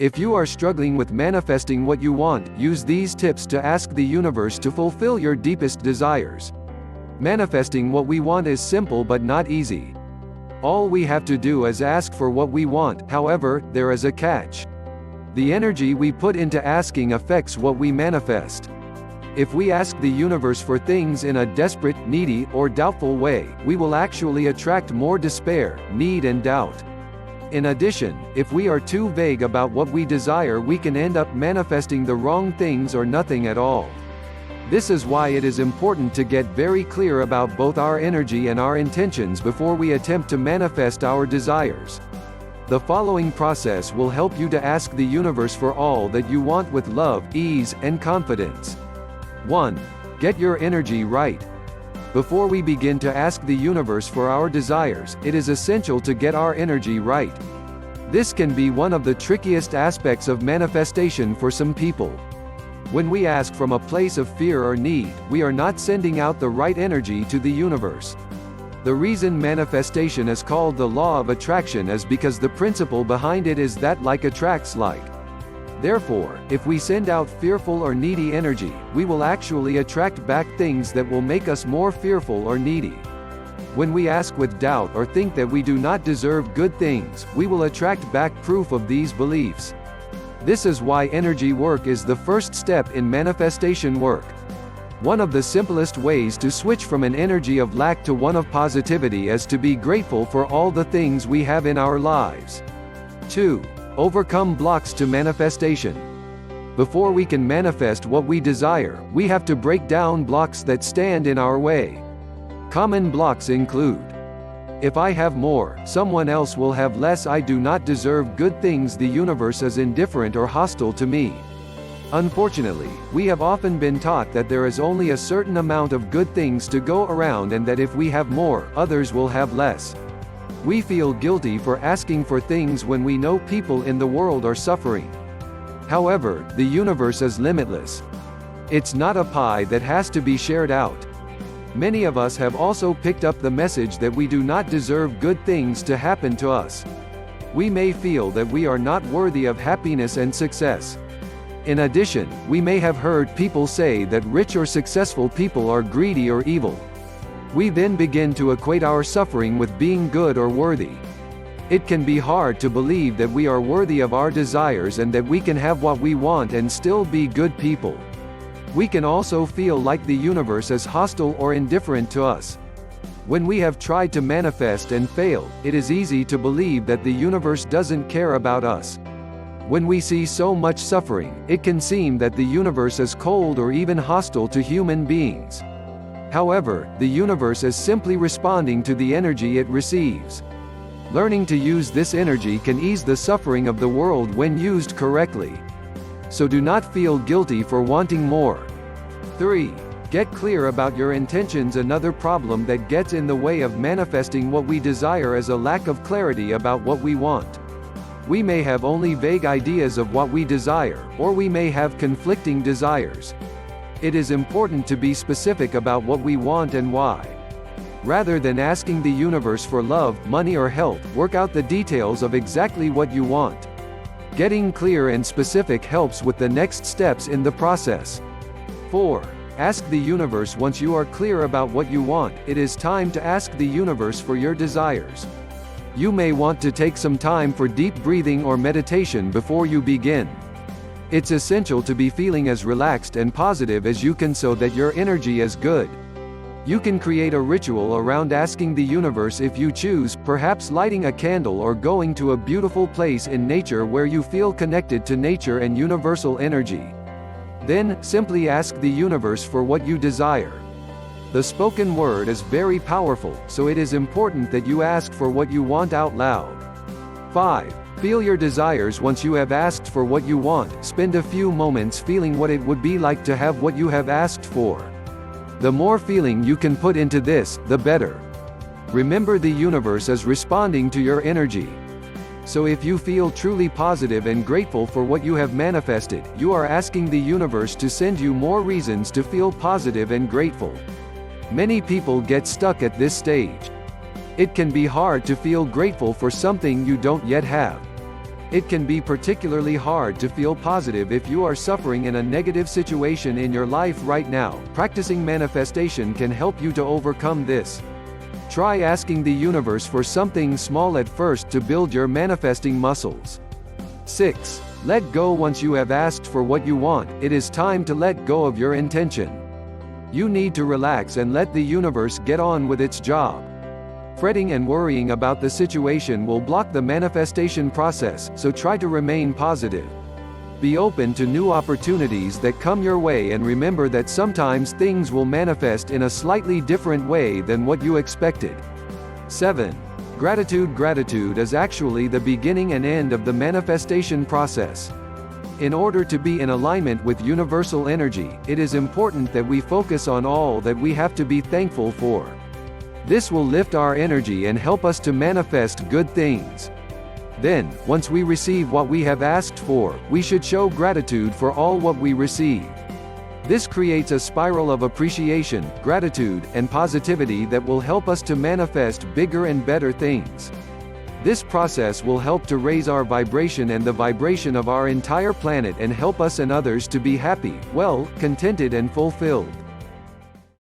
If you are struggling with manifesting what you want, use these tips to ask the universe to fulfill your deepest desires. Manifesting what we want is simple but not easy. All we have to do is ask for what we want. However, there is a catch. The energy we put into asking affects what we manifest. If we ask the universe for things in a desperate, needy, or doubtful way, we will actually attract more despair, need and doubt. In addition, if we are too vague about what we desire, we can end up manifesting the wrong things or nothing at all. This is why it is important to get very clear about both our energy and our intentions before we attempt to manifest our desires. The following process will help you to ask the universe for all that you want with love, ease, and confidence. 1. Get your energy right. Before we begin to ask the universe for our desires, it is essential to get our energy right. This can be one of the trickiest aspects of manifestation for some people. When we ask from a place of fear or need, we are not sending out the right energy to the universe. The reason manifestation is called the law of attraction is because the principle behind it is that like attracts like. Therefore, if we send out fearful or needy energy, we will actually attract back things that will make us more fearful or needy. When we ask with doubt or think that we do not deserve good things, we will attract back proof of these beliefs. This is why energy work is the first step in manifestation work. One of the simplest ways to switch from an energy of lack to one of positivity is to be grateful for all the things we have in our lives. 2. Overcome blocks to manifestation. Before we can manifest what we desire, we have to break down blocks that stand in our way. Common blocks include: if I have more, someone else will have less. I do not deserve good things. The universe is indifferent or hostile to me. Unfortunately, we have often been taught that there is only a certain amount of good things to go around and that if we have more, others will have less. We feel guilty for asking for things when we know people in the world are suffering. However, the universe is limitless. It's not a pie that has to be shared out. Many of us have also picked up the message that we do not deserve good things to happen to us. We may feel that we are not worthy of happiness and success. In addition, we may have heard people say that rich or successful people are greedy or evil. We then begin to equate our suffering with being good or worthy. It can be hard to believe that we are worthy of our desires and that we can have what we want and still be good people. We can also feel like the universe is hostile or indifferent to us. When we have tried to manifest and failed, it is easy to believe that the universe doesn't care about us. When we see so much suffering, it can seem that the universe is cold or even hostile to human beings. However, the universe is simply responding to the energy it receives. Learning to use this energy can ease the suffering of the world when used correctly. So do not feel guilty for wanting more. 3. Get clear about your intentions. Another problem that gets in the way of manifesting what we desire is a lack of clarity about what we want. We may have only vague ideas of what we desire, or we may have conflicting desires. It is important to be specific about what we want and why. Rather than asking the universe for love, money or health, work out the details of exactly what you want. Getting clear and specific helps with the next steps in the process. 4. Ask the universe. Once you are clear about what you want, it is time to ask the universe for your desires. You may want to take some time for deep breathing or meditation before you begin. It's essential to be feeling as relaxed and positive as you can so that your energy is good. You can create a ritual around asking the universe if you choose, perhaps lighting a candle or going to a beautiful place in nature where you feel connected to nature and universal energy. Then, simply ask the universe for what you desire. The spoken word is very powerful, so it is important that you ask for what you want out loud. 5. Feel your desires. Once you have asked for what you want, spend a few moments feeling what it would be like to have what you have asked for. The more feeling you can put into this, the better. Remember, the universe is responding to your energy. So if you feel truly positive and grateful for what you have manifested, you are asking the universe to send you more reasons to feel positive and grateful. Many people get stuck at this stage. It can be hard to feel grateful for something you don't yet have. It can be particularly hard to feel positive if you are suffering in a negative situation in your life right now. Practicing manifestation can help you to overcome this. Try asking the universe for something small at first to build your manifesting muscles. 6. Let go. Once you have asked for what you want, it is time to let go of your intention. You need to relax and let the universe get on with its job. Fretting and worrying about the situation will block the manifestation process, so try to remain positive. Be open to new opportunities that come your way, and remember that sometimes things will manifest in a slightly different way than what you expected. 7. Gratitude. Gratitude is actually the beginning and end of the manifestation process. In order to be in alignment with universal energy, it is important that we focus on all that we have to be thankful for. This will lift our energy and help us to manifest good things. Then, once we receive what we have asked for, we should show gratitude for all what we receive. This creates a spiral of appreciation, gratitude, and positivity that will help us to manifest bigger and better things. This process will help to raise our vibration and the vibration of our entire planet, and help us and others to be happy, well, contented and fulfilled.